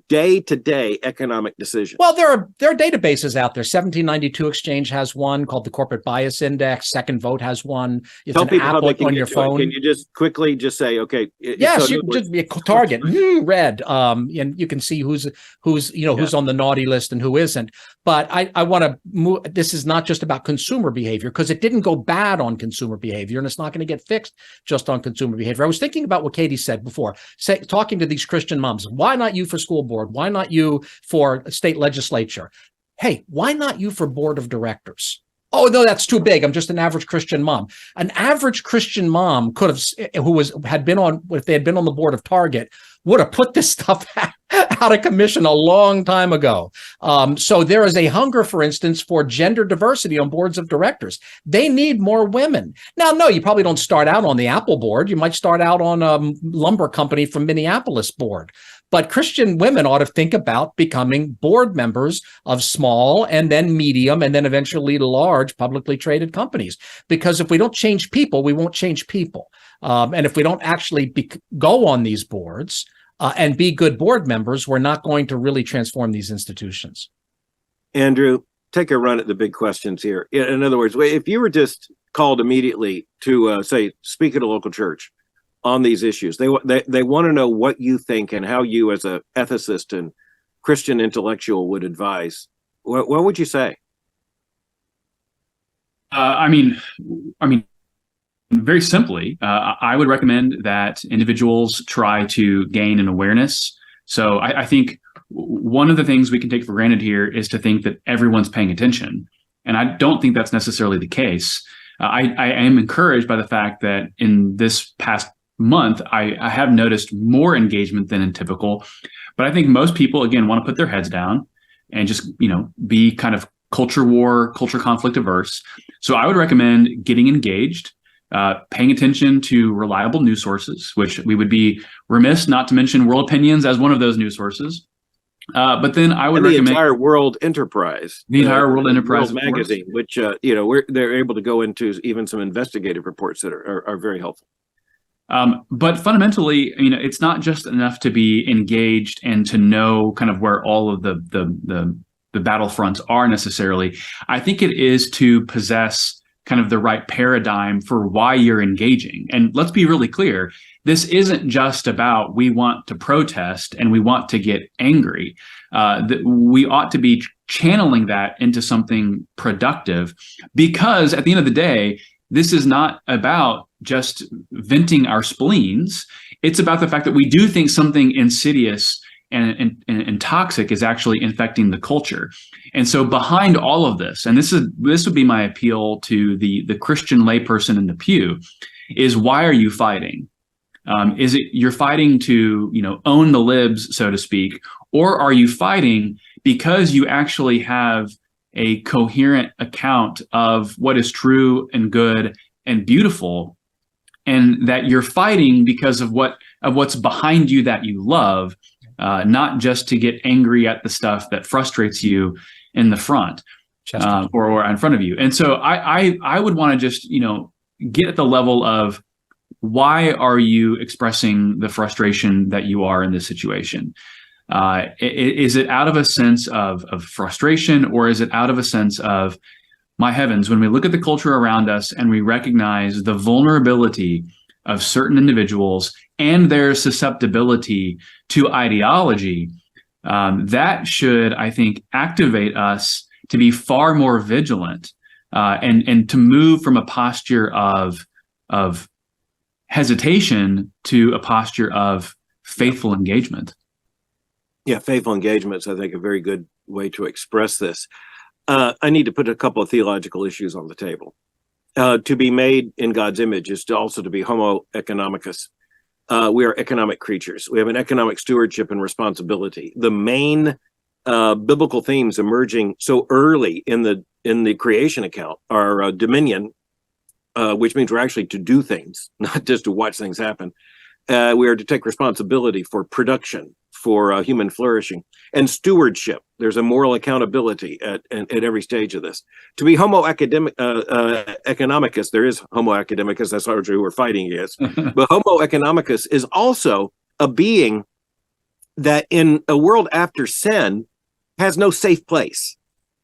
day-to-day economic decisions? Well, there are databases out there. 1792 Exchange has one called the Corporate Bias Index. Second Vote has one. It's Tell an people app how they can on get your to it. phone. Can you just quickly just say, okay? Yes, you can just be a target, red, and you can see who's on the naughty list and who isn't. But I want to move. This is not just about consumer behavior, because it didn't go bad on consumer behavior, and it's not going to get fixed just on consumer behavior. I was thinking about what Katie said before, talking to these Christian moms. Why not you for school board? Why not you for state legislature? Hey, why not you for board of directors? Oh, no, that's too big. I'm just an average Christian mom. An average Christian mom could have, if they had been on the board of Target, would have put this stuff out of commission a long time ago. So there is a hunger, for instance, for gender diversity on boards of directors. They need more women. Now, no, you probably don't start out on the Apple board. You might start out on a lumber company from Minneapolis board. But Christian women ought to think about becoming board members of small and then medium and then eventually large publicly traded companies. Because if we don't change people, we won't change people. And if we don't actually go on these boards and be good board members, we're not going to really transform these institutions. Andrew, take a run at the big questions here. In other words, if you were just called immediately to say, speak at a local church, on these issues. They want to know what you think and how you, as a ethicist and Christian intellectual, would advise. What would you say? I mean, very simply, I would recommend that individuals try to gain an awareness. So I think one of the things we can take for granted here is to think that everyone's paying attention. And I don't think that's necessarily the case. I am encouraged by the fact that in this past month, I have noticed more engagement than in typical. But I think most people, again, want to put their heads down and just, be kind of culture conflict averse. So I would recommend getting engaged, paying attention to reliable news sources, which we would be remiss not to mention World Opinions as one of those news sources. But then I would recommend the entire World Enterprise, World magazine, which they're able to go into even some investigative reports that are very helpful. But fundamentally, it's not just enough to be engaged and to know kind of where all of the battlefronts are necessarily. I think it is to possess kind of the right paradigm for why you're engaging. And let's be really clear. This isn't just about we want to protest and we want to get angry. We ought to be channeling that into something productive, because at the end of the day, this is not about just venting our spleens. It's about the fact that we do think something insidious and toxic is actually infecting the culture. And so behind all of this, and this would be my appeal to the Christian layperson in the pew, is why are you fighting? Is it you're fighting to, own the libs, so to speak, or are you fighting because you actually have a coherent account of what is true and good and beautiful, and that you're fighting because of what's behind you that you love, not just to get angry at the stuff that frustrates you in the front or in front of you. And so I would want to just, get at the level of, why are you expressing the frustration that you are in this situation? Is it out of a sense of frustration, or is it out of a sense of, my heavens, when we look at the culture around us and we recognize the vulnerability of certain individuals and their susceptibility to ideology, that should, I think, activate us to be far more vigilant and to move from a posture of hesitation to a posture of faithful engagement. Yeah, faithful engagement is, I think, a very good way to express this. I need to put a couple of theological issues on the table. To be made in God's image is also to be homo economicus. We are economic creatures. We have an economic stewardship and responsibility. The main biblical themes emerging so early in the creation account are dominion, which means we're actually to do things, not just to watch things happen. We are to take responsibility for production, for human flourishing, and stewardship. There's a moral accountability at every stage of this. To be homo economicus, there is homo academicus, that's largely who we're fighting against. But homo economicus is also a being that in a world after sin has no safe place.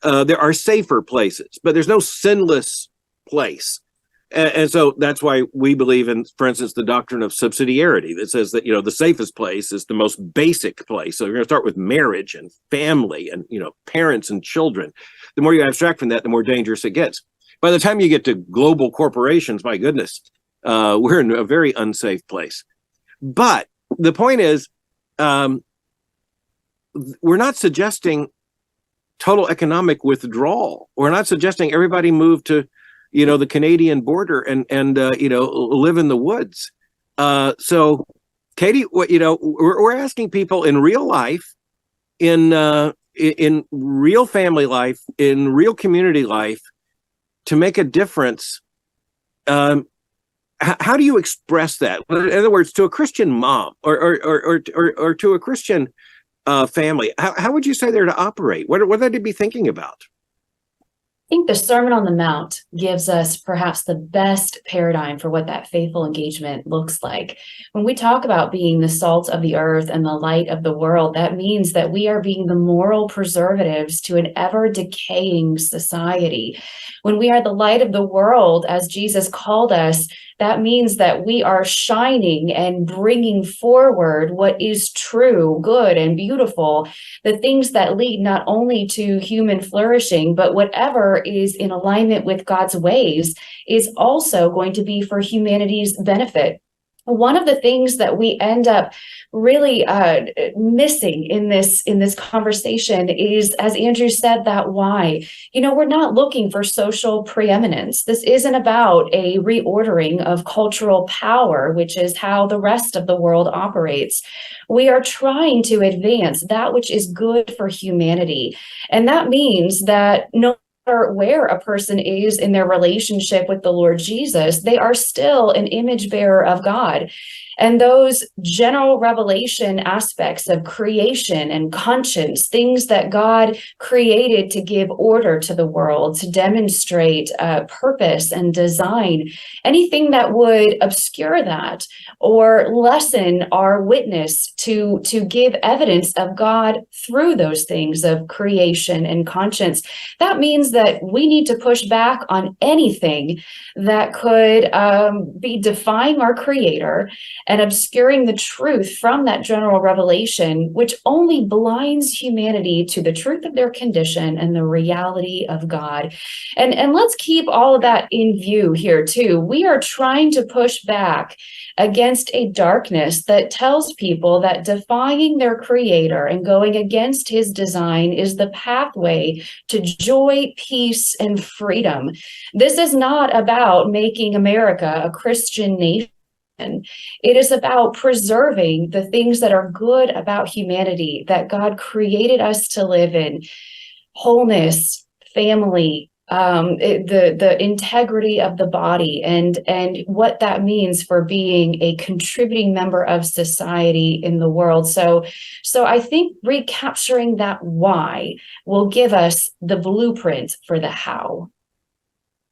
There are safer places, but there's no sinless place. And so that's why we believe in, for instance, the doctrine of subsidiarity that says that, the safest place is the most basic place. So you're going to start with marriage and family and, parents and children. The more you abstract from that, the more dangerous it gets. By the time you get to global corporations, my goodness, we're in a very unsafe place. But the point is, we're not suggesting total economic withdrawal. We're not suggesting everybody move to the Canadian border and live in the woods. So, Katie, we're asking people in real life, in real family life, in real community life, to make a difference. How do you express that? In other words, to a Christian mom or to a Christian family, how would you say they're to operate? What are they to be thinking about? think the Sermon on the Mount gives us perhaps the best paradigm for what that faithful engagement looks like. When we talk about being the salt of the earth and the light of the world, that means that we are being the moral preservatives to an ever decaying society. When we are the light of the world, as Jesus called us, that means that we are shining and bringing forward what is true, good, and beautiful, the things that lead not only to human flourishing, but whatever is in alignment with God's ways is also going to be for humanity's benefit. One of the things that we end up really missing in this conversation is, as Andrew said, that why. We're not looking for social preeminence. This isn't about a reordering of cultural power, which is how the rest of the world operates. We are trying to advance that which is good for humanity. And that means that no matter where a person is in their relationship with the Lord Jesus, they are still an image bearer of God. And those general revelation aspects of creation and conscience, things that God created to give order to the world, to demonstrate purpose and design, anything that would obscure that or lessen our witness to give evidence of God through those things of creation and conscience, that means that we need to push back on anything that could be defying our Creator and obscuring the truth from that general revelation, which only blinds humanity to the truth of their condition and the reality of God. And let's keep all of that in view here too. We are trying to push back against a darkness that tells people that defying their Creator and going against His design is the pathway to joy, peace, and freedom. This is not about making America a Christian nation. It is about preserving the things that are good about humanity, that God created us to live in: wholeness, family, the integrity of the body, and what that means for being a contributing member of society in the world. So I think recapturing that why will give us the blueprint for the how.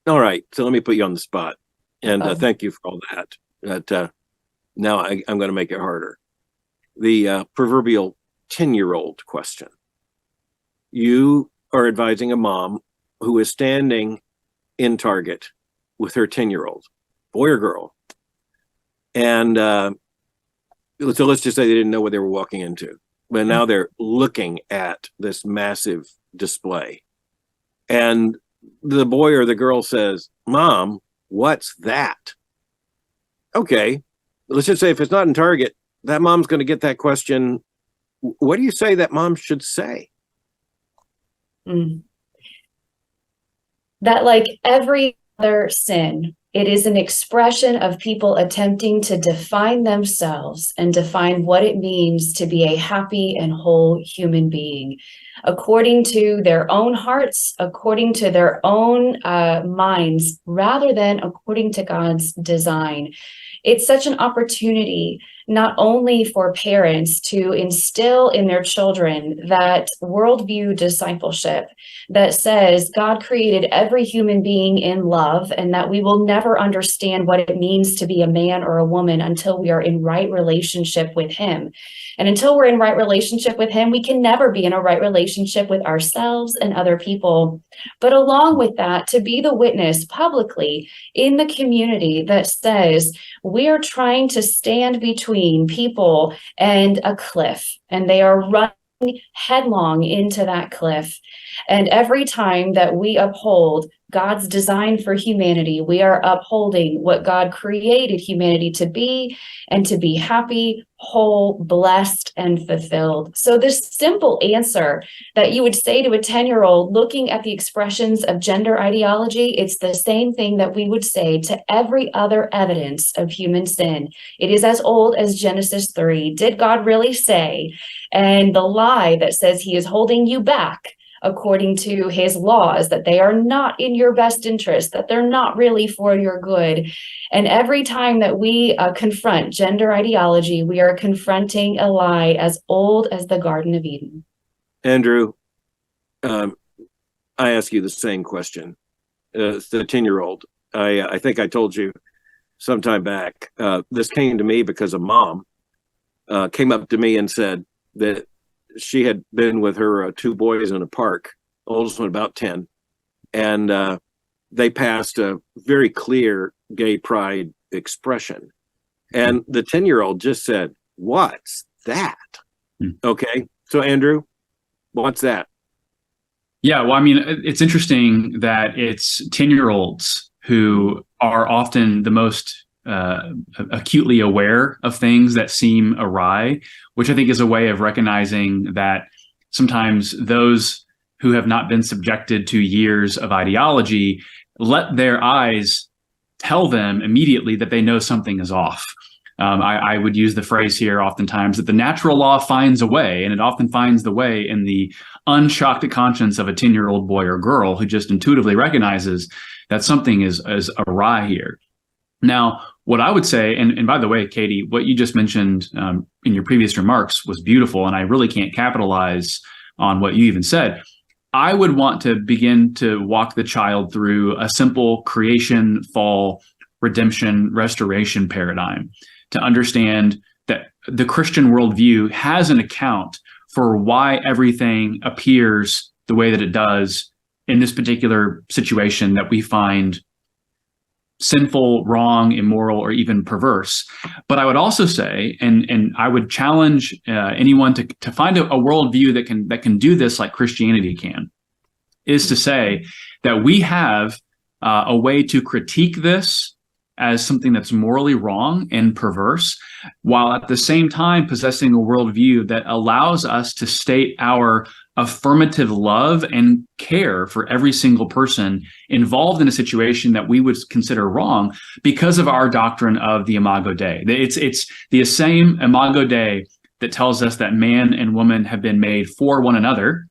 All right, so let me put you on the spot, and thank you for all that. Now I'm going to make it harder. The proverbial 10-year-old question. You are advising a mom who is standing in Target with her 10-year-old, boy or girl. And so let's just say they didn't know what they were walking into, but now they're looking at this massive display. And the boy or the girl says, "Mom, what's that?" Okay, let's just say if it's not in Target, that mom's going to get that question. What do you say that mom should say? That, like every other sin, it is an expression of people attempting to define themselves and define what it means to be a happy and whole human being, according to their own hearts, according to their own minds, rather than according to God's design. It's such an opportunity not only for parents to instill in their children that worldview discipleship that says God created every human being in love, and that we will never understand what it means to be a man or a woman until we are in right relationship with Him. And until we're in right relationship with Him, we can never be in a right relationship with ourselves and other people. But along with that, to be the witness publicly in the community that says we are trying to stand between people and a cliff, and they are running headlong into that cliff. And every time that we uphold God's design for humanity, we are upholding what God created humanity to be, and to be happy, whole, blessed, and fulfilled. So this simple answer that you would say to a 10-year-old looking at the expressions of gender ideology, it's the same thing that we would say to every other evidence of human sin. It is as old as Genesis 3. Did God really say? And the lie that says He is holding you back according to His laws, that they are not in your best interest, that they're not really for your good. And every time that we confront gender ideology, we are confronting a lie as old as the Garden of Eden. Andrew, I ask you the same question. It's the 10-year-old. I think I told you sometime back. This came to me because a mom came up to me and said that she had been with her two boys in a park, oldest one about 10, and they passed a very clear gay pride expression. And the 10-year-old just said, "What's that?" Okay. So Andrew, what's that? Yeah, well, I mean, it's interesting that it's 10-year-olds who are often the most acutely aware of things that seem awry, which I think is a way of recognizing that sometimes those who have not been subjected to years of ideology let their eyes tell them immediately that they know something is off. I would use the phrase here oftentimes that the natural law finds a way, and it often finds the way in the unshocked conscience of a 10-year-old boy or girl who just intuitively recognizes that something is awry here. Now, what I would say, and by the way, Katie, what you just mentioned in your previous remarks was beautiful, and I really can't capitalize on what you even said. I would want to begin to walk the child through a simple creation, fall, redemption, restoration paradigm to understand that the Christian worldview has an account for why everything appears the way that it does in this particular situation that we find sinful, wrong, immoral, or even perverse. But I would also say, and I would challenge anyone to find a worldview that can do this like Christianity can, is to say that we have a way to critique this as something that's morally wrong and perverse, while at the same time possessing a worldview that allows us to state our affirmative love and care for every single person involved in a situation that we would consider wrong because of our doctrine of the Imago Dei. It's the same Imago Dei that tells us that man and woman have been made for one another,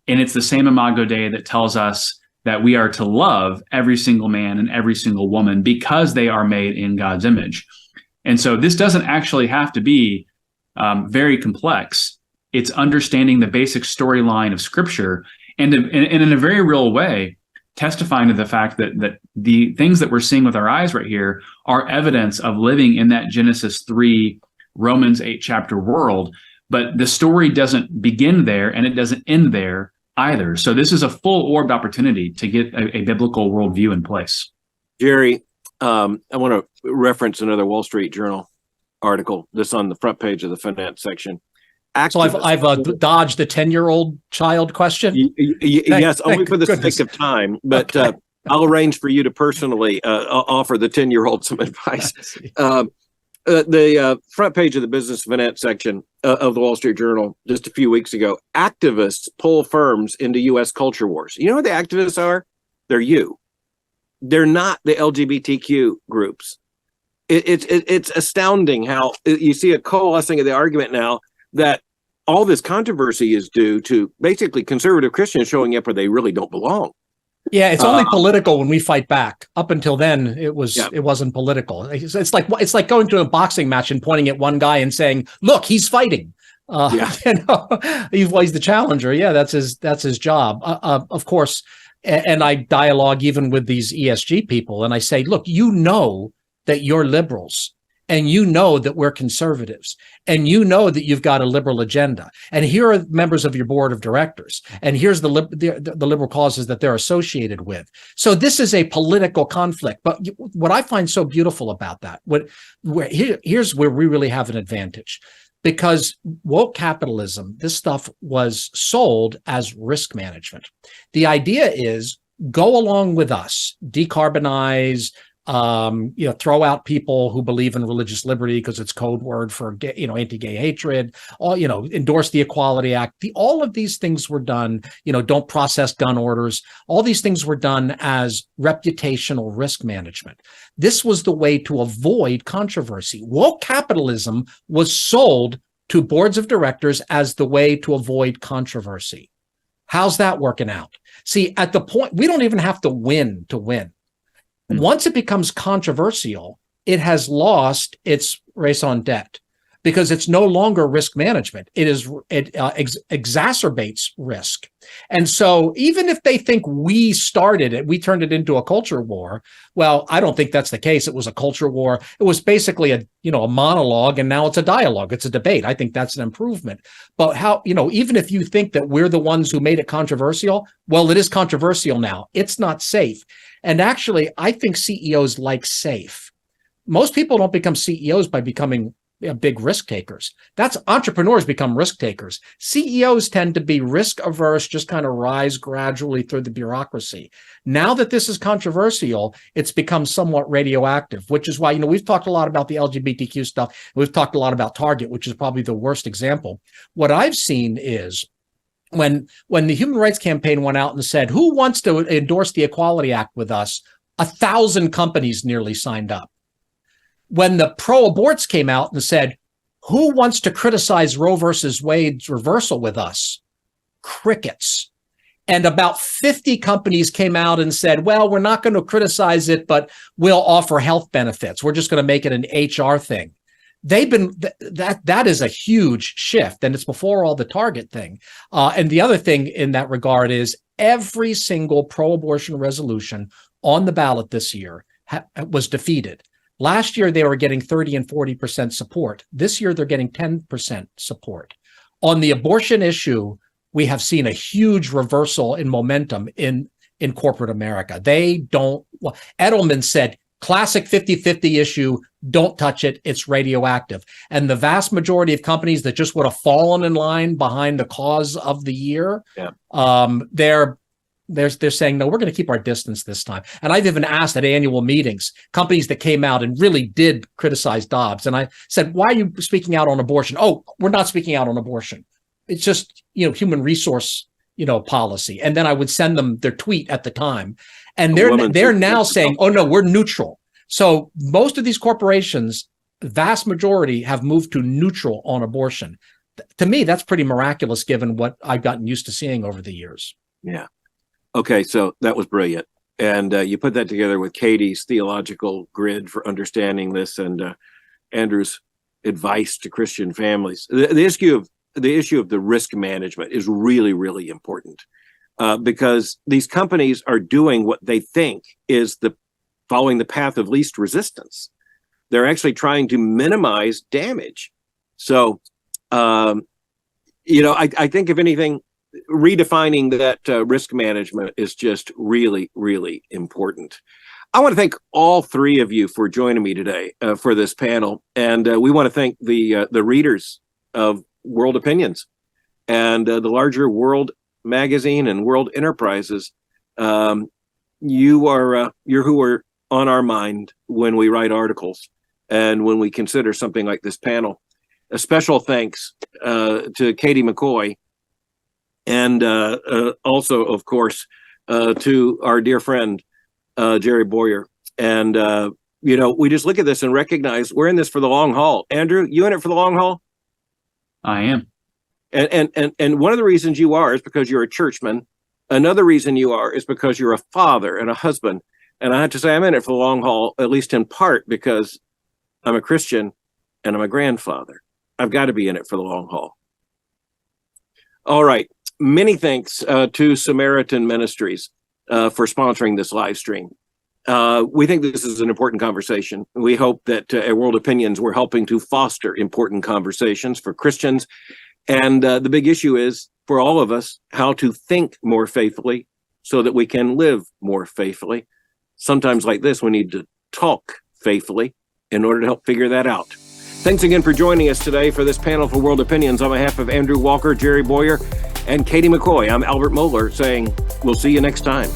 and it's the same Imago Dei that tells us that we are to love every single man and every single woman because they are made in God's image. And so this doesn't actually have to be very complex. It's understanding the basic storyline of Scripture and in a very real way, testifying to the fact that the things that we're seeing with our eyes right here are evidence of living in that Genesis 3, Romans 8 chapter world. But the story doesn't begin there and it doesn't end there either. So this is a full-orbed opportunity to get a biblical worldview in place. Jerry, I want to reference another Wall Street Journal article, this on the front page of the finance section. So I've dodged the 10-year-old child question? Yes, only for the sake of time, but okay. I'll arrange for you to personally offer the 10-year-old some advice. The front page of the business finance section of the Wall Street Journal just a few weeks ago, activists pull firms into U.S. culture wars. You know what the activists are? They're you. They're not the LGBTQ groups. It's astounding how you see a coalescing of the argument now that all this controversy is due to basically conservative Christians showing up where they really don't belong. Yeah, it's only political when we fight back. Up until then, it wasn't political. It's like going to a boxing match and pointing at one guy and saying, "Look, he's fighting." He's the challenger. Yeah, that's his job. Of course, and I dialogue even with these ESG people, and I say, "Look, you know that you're liberals, and you know that we're conservatives, and you know that you've got a liberal agenda, and here are members of your board of directors, and here's the liberal causes that they're associated with." So this is a political conflict. But what I find so beautiful about that, here's where we really have an advantage, because woke capitalism, this stuff was sold as risk management. The idea is go along with us, decarbonize, throw out people who believe in religious liberty because it's code word for anti-gay hatred, endorse the Equality Act. All of these things were done, don't process gun orders. All these things were done as reputational risk management. This was the way to avoid controversy. Woke capitalism was sold to boards of directors as the way to avoid controversy. How's that working out? See, at the point, we don't even have to win to win. Once it becomes controversial, it has lost its raison d'etre. because it's no longer risk management. It exacerbates risk. And so even if they think we started it, we turned it into a culture war. Well, I don't think that's the case. It was a culture war. It was basically a monologue, and now it's a dialogue. It's a debate. I think that's an improvement. But even if you think that we're the ones who made it controversial, well, it is controversial now. It's not safe. And actually, I think CEOs like safe. Most people don't become CEOs by becoming big risk takers. That's entrepreneurs become risk takers. CEOs tend to be risk averse, just kind of rise gradually through the bureaucracy. Now that this is controversial, it's become somewhat radioactive, which is why, we've talked a lot about the LGBTQ stuff. We've talked a lot about Target, which is probably the worst example. What I've seen is when the Human Rights Campaign went out and said, who wants to endorse the Equality Act with us? 1,000 companies nearly signed up. When the pro-aborts came out and said, who wants to criticize Roe versus Wade's reversal with us? Crickets. And about 50 companies came out and said, well, we're not going to criticize it, but we'll offer health benefits. We're just going to make it an HR thing. That is a huge shift, and it's before all the Target thing. And the other thing in that regard is every single pro-abortion resolution on the ballot this year was defeated. Last year, they were getting 30 and 40% support. This year, they're getting 10% support. On the abortion issue, we have seen a huge reversal in momentum in corporate America. Edelman said, classic 50-50 issue, don't touch it, it's radioactive. And the vast majority of companies that just would have fallen in line behind the cause of the year, they're saying, no, we're going to keep our distance this time. And I've even asked at annual meetings, companies that came out and really did criticize Dobbs. And I said, why are you speaking out on abortion? Oh, we're not speaking out on abortion. It's just, human resource, policy. And then I would send them their tweet at the time. And they're now saying, oh, no, we're neutral. So most of these corporations, the vast majority, have moved to neutral on abortion. To me, that's pretty miraculous given what I've gotten used to seeing over the years. Yeah. Okay, so that was brilliant. And you put that together with Katie's theological grid for understanding this and Andrew's advice to Christian families. The issue of the risk management is really, really important because these companies are doing what they think is following the path of least resistance. They're actually trying to minimize damage. So, I think if anything, redefining that risk management is just really, really important. I want to thank all three of you for joining me today for this panel. And we want to thank the readers of World Opinions and the larger World Magazine and World Enterprises. You're who are on our mind when we write articles and when we consider something like this panel. A special thanks to Katie McCoy, and also, of course, to our dear friend, Jerry Boyer. And, we just look at this and recognize we're in this for the long haul. Andrew, you in it for the long haul? I am. And one of the reasons you are is because you're a churchman. Another reason you are is because you're a father and a husband. And I have to say I'm in it for the long haul, at least in part, because I'm a Christian and I'm a grandfather. I've got to be in it for the long haul. All right. Many thanks to Samaritan Ministries for sponsoring this live stream. We think this is an important conversation. We hope that at World Opinions, we're helping to foster important conversations for Christians. And the big issue is for all of us, how to think more faithfully so that we can live more faithfully. Sometimes like this, we need to talk faithfully in order to help figure that out. Thanks again for joining us today for this panel for World Opinions. On behalf of Andrew Walker, Jerry Boyer, and Katie McCoy, I'm Albert Mohler saying we'll see you next time.